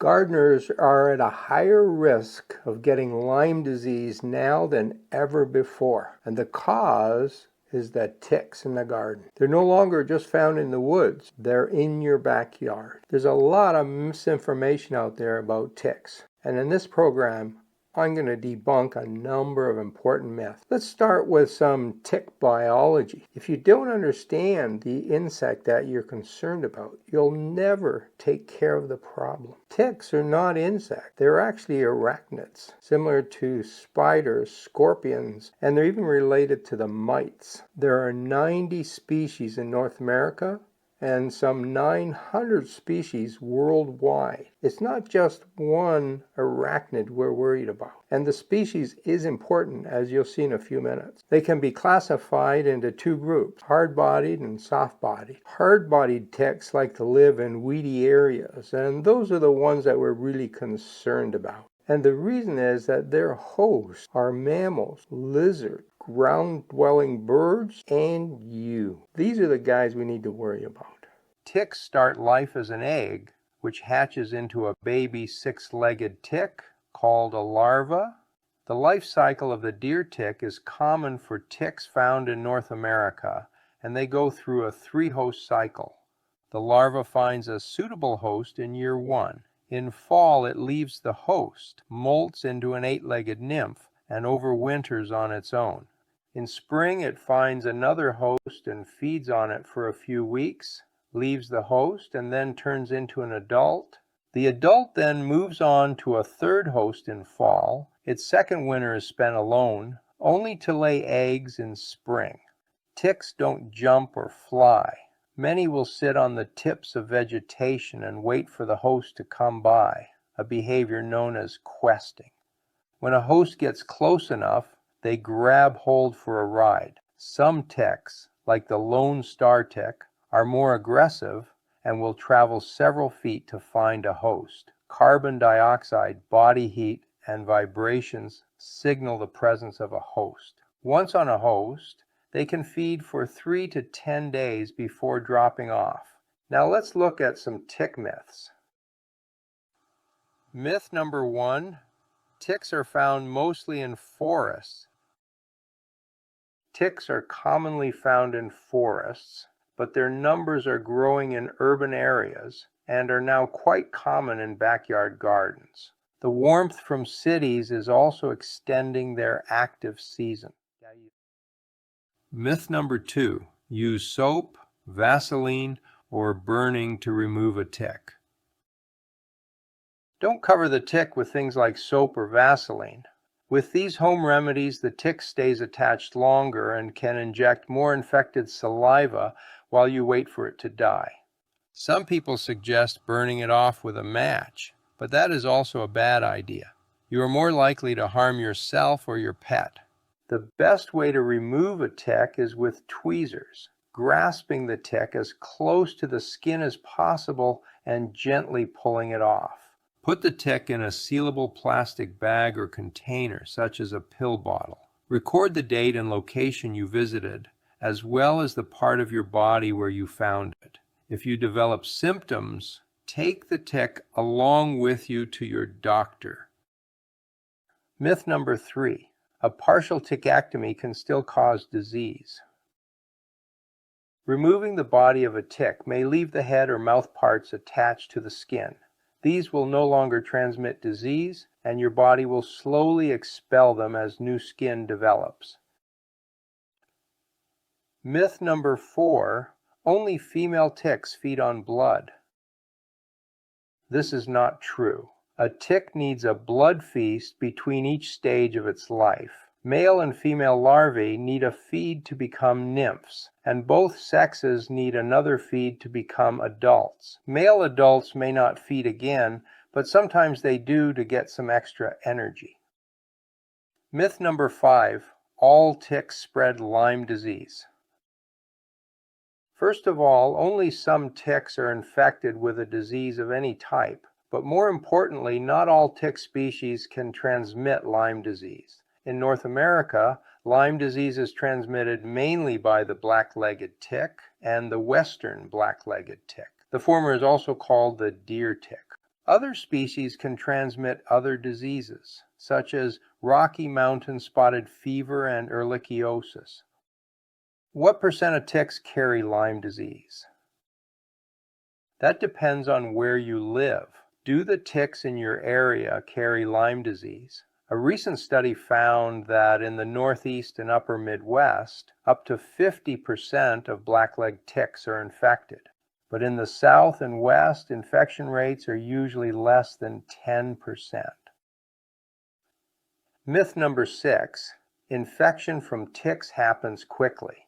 Gardeners are at a higher risk of getting Lyme disease now than ever before, and the cause is the ticks in the garden. They're no longer just found in the woods, they're in your backyard. There's a lot of misinformation out there about ticks, and in this program, I'm going to debunk a number of important myths. Let's start with some tick biology. If you don't understand the insect that you're concerned about, you'll never take care of the problem. Ticks are not insects. They're actually arachnids, similar to spiders, scorpions, and they're even related to the mites. There are 90 species in North America and some 900 species worldwide. It's not just one arachnid we're worried about. And the species is important, as you'll see in a few minutes. They can be classified into two groups, hard-bodied and soft-bodied. Hard-bodied ticks like to live in weedy areas, and those are the ones that we're really concerned about. And the reason is that their hosts are mammals, lizards, ground-dwelling birds, and you. These are the guys we need to worry about. Ticks start life as an egg, which hatches into a baby six-legged tick called a larva. The life cycle of the deer tick is common for ticks found in North America, and they go through a three-host cycle. The larva finds a suitable host in year 1. In fall, it leaves the host, molts into an 8-legged nymph, and overwinters on its own. In spring, it finds another host and feeds on it for a few weeks, leaves the host, and then turns into an adult. The adult then moves on to a third host in fall. Its second winter is spent alone, only to lay eggs in spring. Ticks don't jump or fly. Many will sit on the tips of vegetation and wait for the host to come by, a behavior known as questing. When a host gets close enough, they grab hold for a ride. Some ticks, like the lone star tick, are more aggressive and will travel several feet to find a host. Carbon dioxide, body heat, and vibrations signal the presence of a host. Once on a host, they can feed for 3 to 10 days before dropping off. Now let's look at some tick myths. Myth number 1, ticks are found mostly in forests. Ticks are commonly found in forests, but their numbers are growing in urban areas and are now quite common in backyard gardens. The warmth from cities is also extending their active season. Myth number 2, use soap, Vaseline, or burning to remove a tick. Don't cover the tick with things like soap or Vaseline. With these home remedies, the tick stays attached longer and can inject more infected saliva while you wait for it to die. Some people suggest burning it off with a match, but that is also a bad idea. You are more likely to harm yourself or your pet. The best way to remove a tick is with tweezers, grasping the tick as close to the skin as possible and gently pulling it off. Put the tick in a sealable plastic bag or container, such as a pill bottle. Record the date and location you visited, as well as the part of your body where you found it. If you develop symptoms, take the tick along with you to your doctor. Myth number 3, a partial tickectomy can still cause disease. Removing the body of a tick may leave the head or mouth parts attached to the skin. These will no longer transmit disease, and your body will slowly expel them as new skin develops. Myth number 4, only female ticks feed on blood. This is not true. A tick needs a blood feast between each stage of its life. Male and female larvae need a feed to become nymphs, and both sexes need another feed to become adults. Male adults may not feed again, but sometimes they do to get some extra energy. Myth number 5, all ticks spread Lyme disease. First of all, only some ticks are infected with a disease of any type, but more importantly, not all tick species can transmit Lyme disease. In North America, Lyme disease is transmitted mainly by the black-legged tick and the western black-legged tick. The former is also called the deer tick. Other species can transmit other diseases, such as Rocky Mountain spotted fever and ehrlichiosis. What percent of ticks carry Lyme disease? That depends on where you live. Do the ticks in your area carry Lyme disease? A recent study found that in the Northeast and upper Midwest, up to 50% of blackleg ticks are infected. But in the South and West, infection rates are usually less than 10%. Myth number 6, infection from ticks happens quickly.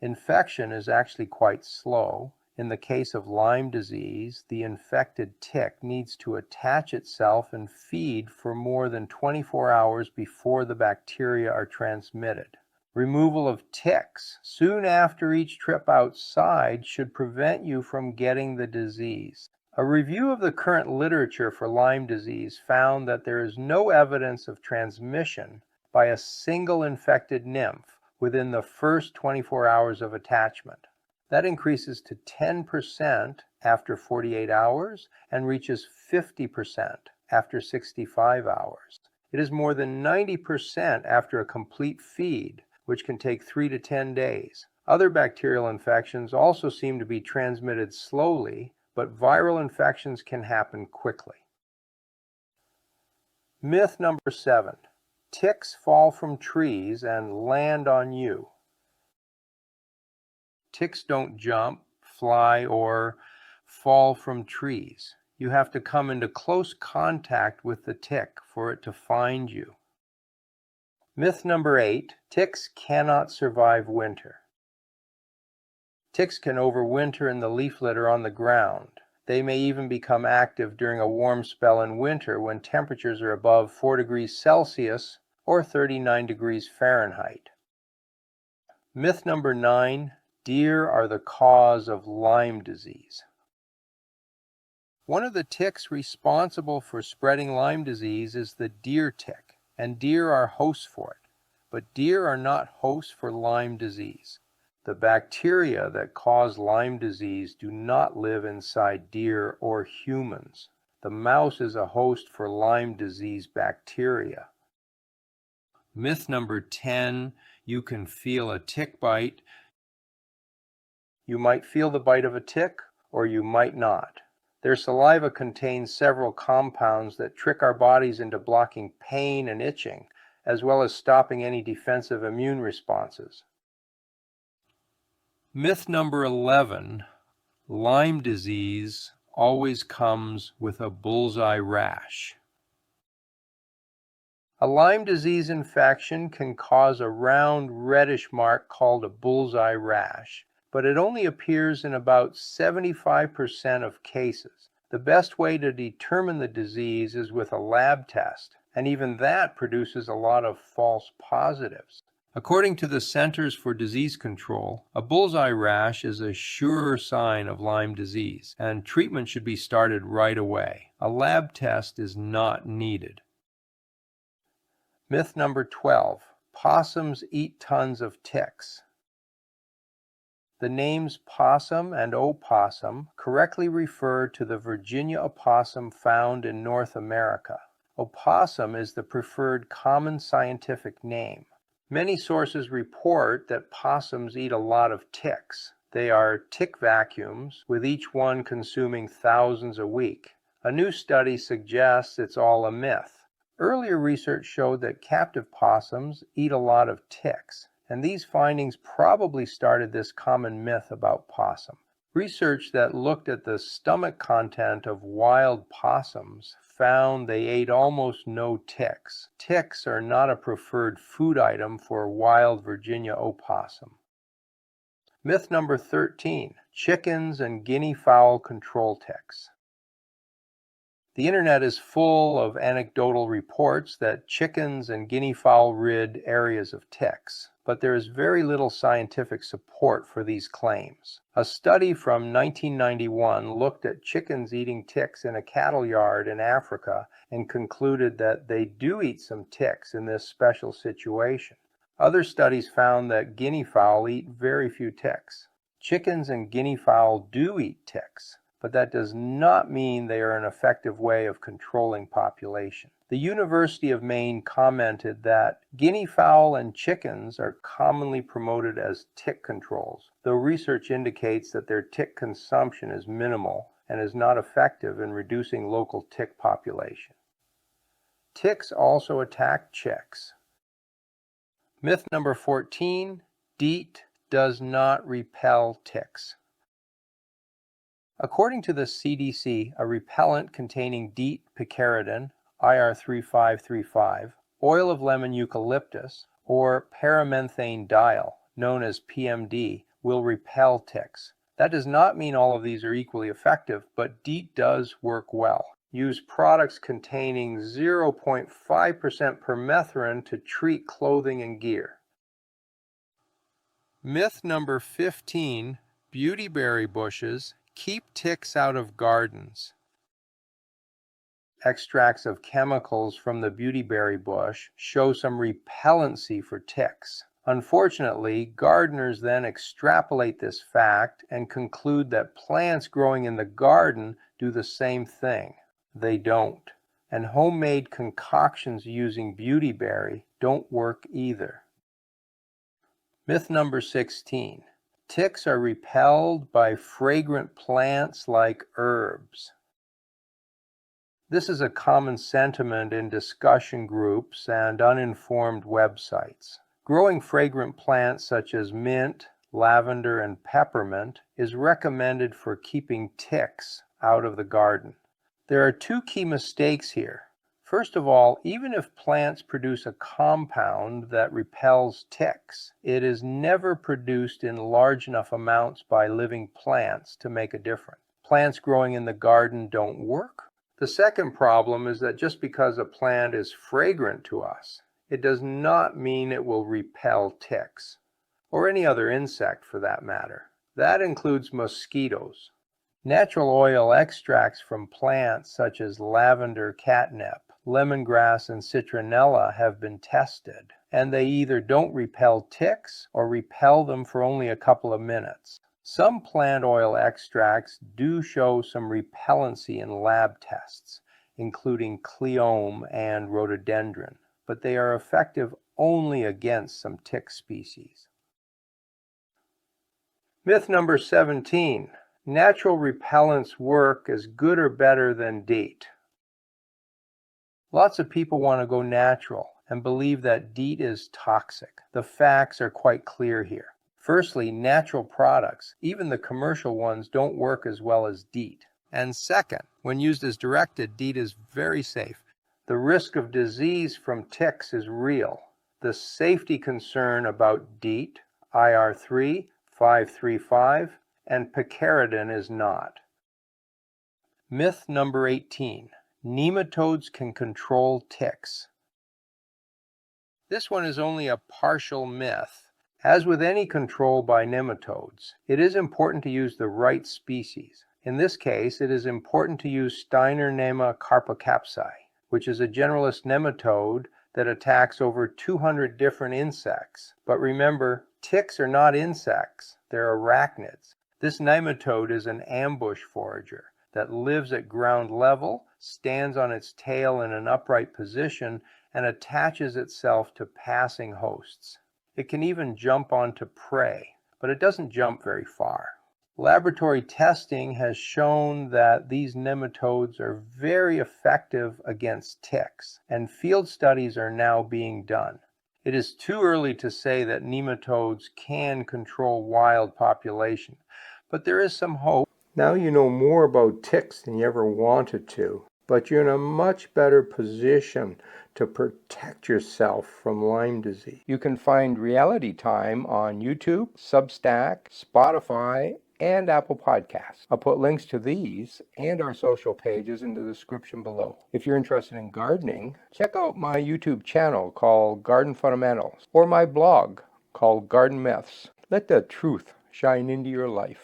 Infection is actually quite slow. In the case of Lyme disease, the infected tick needs to attach itself and feed for more than 24 hours before the bacteria are transmitted. Removal of ticks soon after each trip outside should prevent you from getting the disease. A review of the current literature for Lyme disease found that there is no evidence of transmission by a single infected nymph within the first 24 hours of attachment. That increases to 10% after 48 hours and reaches 50% after 65 hours. It is more than 90% after a complete feed, which can take 3 to 10 days. Other bacterial infections also seem to be transmitted slowly, but viral infections can happen quickly. Myth number 7. Ticks fall from trees and land on you. Ticks don't jump, fly, or fall from trees. You have to come into close contact with the tick for it to find you. Myth number 8, ticks cannot survive winter. Ticks can overwinter in the leaf litter on the ground. They may even become active during a warm spell in winter when temperatures are above 4 degrees Celsius or 39 degrees Fahrenheit. Myth number 9, deer are the cause of Lyme disease. One of the ticks responsible for spreading Lyme disease is the deer tick, and deer are hosts for it. But deer are not hosts for Lyme disease. The bacteria that cause Lyme disease do not live inside deer or humans. The mouse is a host for Lyme disease bacteria. Myth number 10, you can feel a tick bite. You might feel the bite of a tick, or you might not. Their saliva contains several compounds that trick our bodies into blocking pain and itching, as well as stopping any defensive immune responses. Myth number 11, Lyme disease always comes with a bullseye rash. A Lyme disease infection can cause a round reddish mark called a bullseye rash, but it only appears in about 75% of cases. The best way to determine the disease is with a lab test, and even that produces a lot of false positives. According to the Centers for Disease Control, a bullseye rash is a sure sign of Lyme disease, and treatment should be started right away. A lab test is not needed. Myth number 12, possums eat tons of ticks. The names possum and opossum correctly refer to the Virginia opossum found in North America. Opossum is the preferred common scientific name. Many sources report that possums eat a lot of ticks. They are tick vacuums, with each one consuming thousands a week. A new study suggests it's all a myth. Earlier research showed that captive possums eat a lot of ticks, and these findings probably started this common myth about possum. Research that looked at the stomach content of wild possums found they ate almost no ticks. Ticks are not a preferred food item for wild Virginia opossum. Myth number 13, chickens and guinea fowl control ticks. The internet is full of anecdotal reports that chickens and guinea fowl rid areas of ticks, but there is very little scientific support for these claims. A study from 1991 looked at chickens eating ticks in a cattle yard in Africa and concluded that they do eat some ticks in this special situation. Other studies found that guinea fowl eat very few ticks. Chickens and guinea fowl do eat ticks, but that does not mean they are an effective way of controlling population. The University of Maine commented that guinea fowl and chickens are commonly promoted as tick controls, though research indicates that their tick consumption is minimal and is not effective in reducing local tick population. Ticks also attack chicks. Myth number 14, DEET does not repel ticks. According to the CDC, a repellent containing DEET picaridin, IR3535, oil of lemon eucalyptus, or paramethane diol, known as PMD, will repel ticks. That does not mean all of these are equally effective, but DEET does work well. Use products containing 0.5% permethrin to treat clothing and gear. Myth number 15, beautyberry bushes keep ticks out of gardens. Extracts of chemicals from the beautyberry bush show some repellency for ticks. Unfortunately, gardeners then extrapolate this fact and conclude that plants growing in the garden do the same thing. They don't. And homemade concoctions using beautyberry don't work either. Myth number 16. Ticks are repelled by fragrant plants like herbs. This is a common sentiment in discussion groups and uninformed websites. Growing fragrant plants such as mint, lavender, and peppermint is recommended for keeping ticks out of the garden. There are two key mistakes here. First of all, even if plants produce a compound that repels ticks, it is never produced in large enough amounts by living plants to make a difference. Plants growing in the garden don't work. The second problem is that just because a plant is fragrant to us, it does not mean it will repel ticks, or any other insect for that matter. That includes mosquitoes. Natural oil extracts from plants such as lavender catnip, lemongrass, and citronella have been tested, and they either don't repel ticks or repel them for only a couple of minutes. Some plant oil extracts do show some repellency in lab tests, including cleome and rhododendron, but they are effective only against some tick species. Myth number 17. Natural repellents work as good or better than DEET. Lots of people want to go natural and believe that DEET is toxic. The facts are quite clear here. Firstly, natural products, even the commercial ones, don't work as well as DEET. And second, when used as directed, DEET is very safe. The risk of disease from ticks is real. The safety concern about DEET, IR3535, and picaridin is not. Myth number 18. Nematodes can control ticks. This one is only a partial myth. As with any control by nematodes, it is important to use the right species. In this case, it is important to use Steinernema carpocapsae, which is a generalist nematode that attacks over 200 different insects. But remember, ticks are not insects, they're arachnids. This nematode is an ambush forager that lives at ground level, stands on its tail in an upright position, and attaches itself to passing hosts. It can even jump onto prey, but it doesn't jump very far. Laboratory testing has shown that these nematodes are very effective against ticks, and field studies are now being done. It is too early to say that nematodes can control wild population, but there is some hope. Now you know more about ticks than you ever wanted to, but you're in a much better position to protect yourself from Lyme disease. You can find Reality Time on YouTube, Substack, Spotify, and Apple Podcasts. I'll put links to these and our social pages in the description below. If you're interested in gardening, check out my YouTube channel called Garden Fundamentals, or my blog called Garden Myths. Let the truth shine into your life.